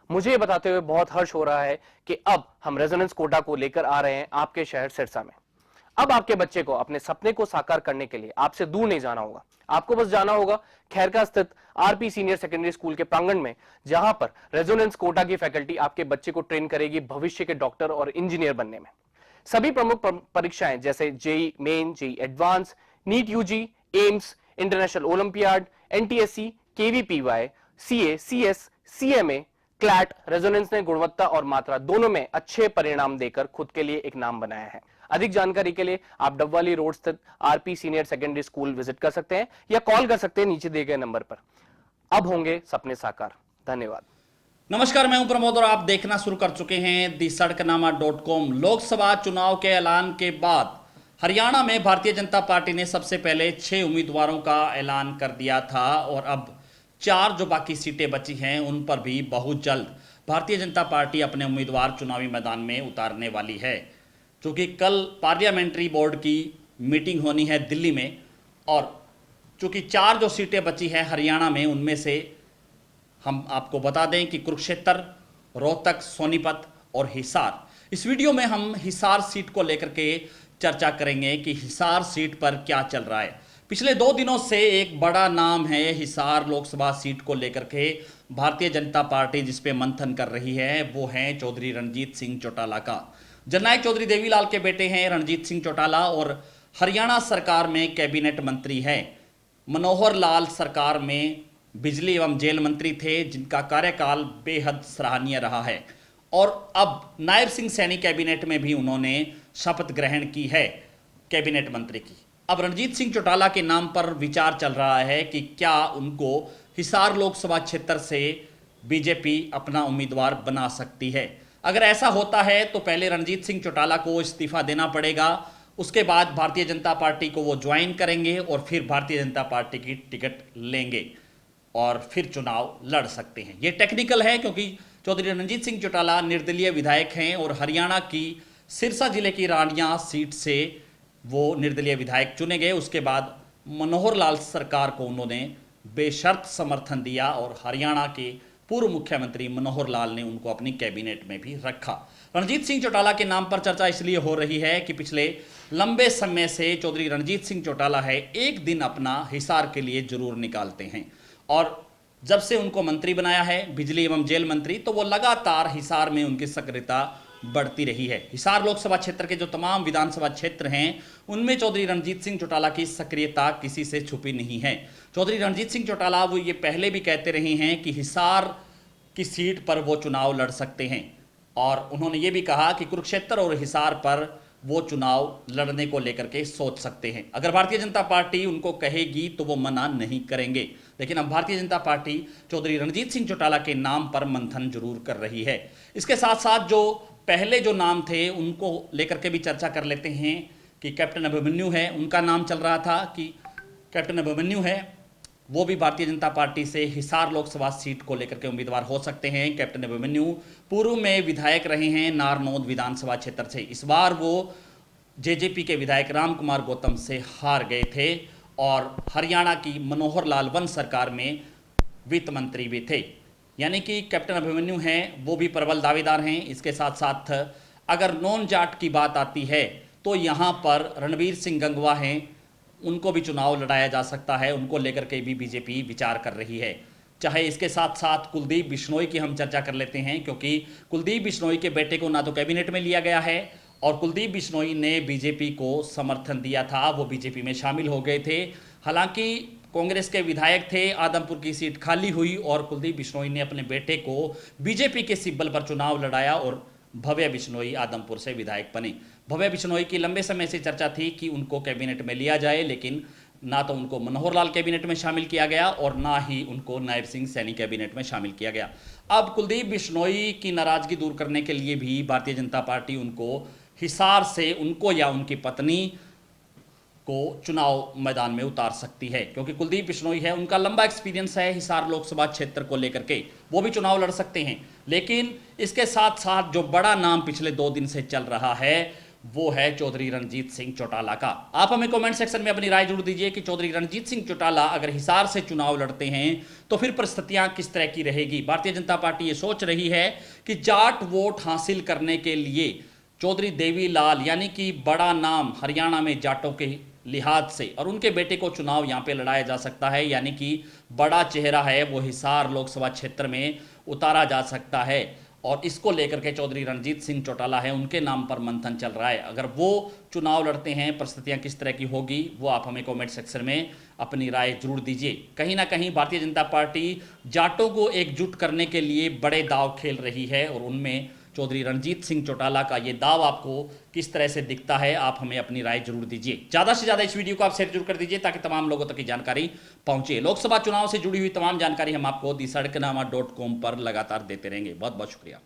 मुझे ये बताते हुए बहुत हर्ष हो रहा है कि अब हम रेजोनेंस कोटा को लेकर आ रहे हैं आपके शहर सिरसा में। अब आपके बच्चे को अपने सपने को साकार करने के लिए आपसे दूर नहीं जाना होगा। आपको बस जाना होगा खैरका स्थित आरपी सीनियर सेकेंडरी स्कूल के प्रांगण में, जहां पर रेजोनेंस कोटा की फैकल्टी आपके बच्चे को ट्रेन करेगी भविष्य के डॉक्टर और इंजीनियर बनने में। सभी प्रमुख परीक्षाएं जैसे JEE Main, JEE Advance, NEET UG, AIIMS, international olympiad, NTSC, KVPY, CA, CS, CMA, CLAT, Resonance ने गुणवत्ता और मात्रा दोनों में अच्छे परिणाम देकर खुद के लिए एक नाम बनाया है। अधिक जानकारी के लिए आप डबवाली रोड स्थित RP senior secondary school visit कर सकते हैं या कॉल कर सकते हैं नीचे दिए गए नंबर पर। अब होंगे सपने साकार। धन्यवाद। नमस्कार, मैं हूं प्रमोद और आप देखना शुरू कर चुके हैं दी सड़कनामा.com। लोकसभा चुनाव के ऐलान के बाद हरियाणा में भारतीय जनता पार्टी ने सबसे पहले 6 उम्मीदवारों का ऐलान कर दिया था और अब 4 जो बाकी सीटें बची हैं उन पर भी बहुत जल्द भारतीय जनता पार्टी अपने उम्मीदवार चुनावी मैदान में उतारने वाली है। चूँकि कल पार्लियामेंट्री बोर्ड की मीटिंग होनी है दिल्ली में और चूँकि 4 जो सीटें बची हैं हरियाणा में, उनमें से हम आपको बता दें कि कुरुक्षेत्र, रोहतक, सोनीपत और हिसार। इस वीडियो में हम हिसार सीट को लेकर के चर्चा करेंगे कि हिसार सीट पर क्या चल रहा है। पिछले 2 दिनों से एक बड़ा नाम है हिसार लोकसभा सीट को लेकर के भारतीय जनता पार्टी जिस पे मंथन कर रही है, वो है चौधरी रणजीत सिंह चौटाला का। जननायक चौधरी देवीलाल के बेटे हैं रणजीत सिंह चौटाला और हरियाणा सरकार में कैबिनेट मंत्री हैं। मनोहर लाल सरकार में बिजली एवं जेल मंत्री थे, जिनका कार्यकाल बेहद सराहनीय रहा है और अब नायब सिंह सैनी कैबिनेट में भी उन्होंने शपथ ग्रहण की है कैबिनेट मंत्री की। अब रणजीत सिंह चौटाला के नाम पर विचार चल रहा है कि क्या उनको हिसार लोकसभा क्षेत्र से बीजेपी अपना उम्मीदवार बना सकती है। अगर ऐसा होता है तो पहले रणजीत सिंह चौटाला को इस्तीफा देना पड़ेगा, उसके बाद भारतीय जनता पार्टी को वो ज्वाइन करेंगे और फिर भारतीय जनता पार्टी की टिकट लेंगे और फिर चुनाव लड़ सकते हैं। ये टेक्निकल है क्योंकि चौधरी रणजीत सिंह चौटाला निर्दलीय विधायक हैं और हरियाणा की सिरसा जिले की रानिया सीट से वो निर्दलीय विधायक चुने गए। उसके बाद मनोहर लाल सरकार को उन्होंने बेशर्त समर्थन दिया और हरियाणा के पूर्व मुख्यमंत्री मनोहर लाल ने उनको अपनी कैबिनेट में भी रखा। रणजीत सिंह चौटाला के नाम पर चर्चा इसलिए हो रही है कि पिछले लंबे समय से चौधरी रणजीत सिंह चौटाला है एक दिन अपना हिसार के लिए जरूर निकालते हैं और जब से उनको मंत्री बनाया है बिजली एवं जेल मंत्री, तो वो लगातार हिसार में उनकी सक्रियता बढ़ती रही है। हिसार लोकसभा क्षेत्र के जो तमाम विधानसभा क्षेत्र हैं उनमें चौधरी रणजीत सिंह चौटाला की सक्रियता किसी से छुपी नहीं है। चौधरी रणजीत सिंह चौटाला वो ये पहले भी कहते रहे हैं कि हिसार की सीट पर वो चुनाव लड़ सकते हैं और उन्होंने ये भी कहा कि कुरुक्षेत्र और हिसार पर वो चुनाव लड़ने को लेकर के सोच सकते हैं। अगर भारतीय जनता पार्टी उनको कहेगी तो वो मना नहीं करेंगे, लेकिन अब भारतीय जनता पार्टी चौधरी रणजीत सिंह चौटाला के नाम पर मंथन जरूर कर रही है। इसके साथ साथ जो पहले जो नाम थे उनको लेकर के भी चर्चा कर लेते हैं कि कैप्टन अभिमन्यु है, उनका नाम चल रहा था कि कैप्टन अभिमन्यु है वो भी भारतीय जनता पार्टी से हिसार लोकसभा सीट को लेकर के उम्मीदवार हो सकते हैं। कैप्टन अभिमन्यु पूर्व में विधायक रहे हैं नारनौद विधानसभा क्षेत्र से। इस बार वो जेजेपी के विधायक राम कुमार गौतम से हार गए थे और हरियाणा की मनोहर लाल वन सरकार में वित्त मंत्री भी थे। यानी कि कैप्टन अभिमन्यु हैं वो भी प्रबल दावेदार हैं। इसके साथ साथ अगर नॉन जाट की बात आती है तो यहाँ पर रणवीर सिंह गंगवा हैं, उनको भी चुनाव लड़ाया जा सकता है, उनको लेकर के भी बीजेपी विचार कर रही है। चाहे इसके साथ साथ कुलदीप बिश्नोई की हम चर्चा कर लेते हैं क्योंकि कुलदीप बिश्नोई के बेटे को ना तो कैबिनेट में लिया गया है और कुलदीप बिश्नोई ने बीजेपी को समर्थन दिया था, वो बीजेपी में शामिल हो गए थे। हालांकि कांग्रेस के विधायक थे, आदमपुर की सीट खाली हुई और कुलदीप बिश्नोई ने अपने बेटे को बीजेपी के सिंबल पर चुनाव लड़ाया और भव्य बिश्नोई आदमपुर से विधायक बने। भव्य बिश्नोई की लंबे समय से चर्चा थी कि उनको कैबिनेट में लिया जाए, लेकिन ना तो उनको मनोहर लाल कैबिनेट में शामिल किया गया और ना ही उनको नायब सिंह सैनी कैबिनेट में शामिल किया गया। अब कुलदीप बिश्नोई की नाराजगी दूर करने के लिए भी भारतीय जनता पार्टी उनको हिसार से उनको या उनकी पत्नी को चुनाव मैदान में उतार सकती है क्योंकि कुलदीप बिश्नोई है, उनका लंबा एक्सपीरियंस है हिसार लोकसभा क्षेत्र को लेकर के, वो भी चुनाव लड़ सकते हैं। लेकिन इसके साथ साथ जो बड़ा नाम पिछले 2 दिन से चल रहा है वो है चौधरी रणजीत सिंह चौटाला का। आप हमें कमेंट सेक्शन में अपनी राय जरूर दीजिए कि चौधरी रणजीत सिंह चौटाला अगर हिसार से चुनाव लड़ते हैं तो फिर परिस्थितियां किस तरह की रहेगी। भारतीय जनता पार्टी ये सोच रही है कि जाट वोट हासिल करने के लिए चौधरी देवीलाल यानी कि बड़ा नाम हरियाणा में जाटों के लिहाज से और उनके बेटे को चुनाव यहां पे लड़ाया जा सकता है, यानी कि बड़ा चेहरा है वो हिसार लोकसभा क्षेत्र में उतारा जा सकता है। और इसको लेकर के चौधरी रणजीत सिंह चौटाला है उनके नाम पर मंथन चल रहा है। अगर वो चुनाव लड़ते हैं परिस्थितियां किस तरह की होगी वो आप हमें कमेंट सेक्शन में अपनी राय जरूर दीजिए। कहीं ना कहीं भारतीय जनता पार्टी जाटों को एकजुट करने के लिए बड़े दाव खेल रही है और उनमें चौधरी रणजीत सिंह चौटाला का ये दाव आपको किस तरह से दिखता है, आप हमें अपनी राय जरूर दीजिए। ज्यादा से ज्यादा इस वीडियो को आप शेयर जरूर कर दीजिए ताकि तमाम लोगों तक ये जानकारी पहुंचे। लोकसभा चुनाव से जुड़ी हुई तमाम जानकारी हम आपको दी सड़कनामा.com पर लगातार देते रहेंगे। बहुत बहुत शुक्रिया।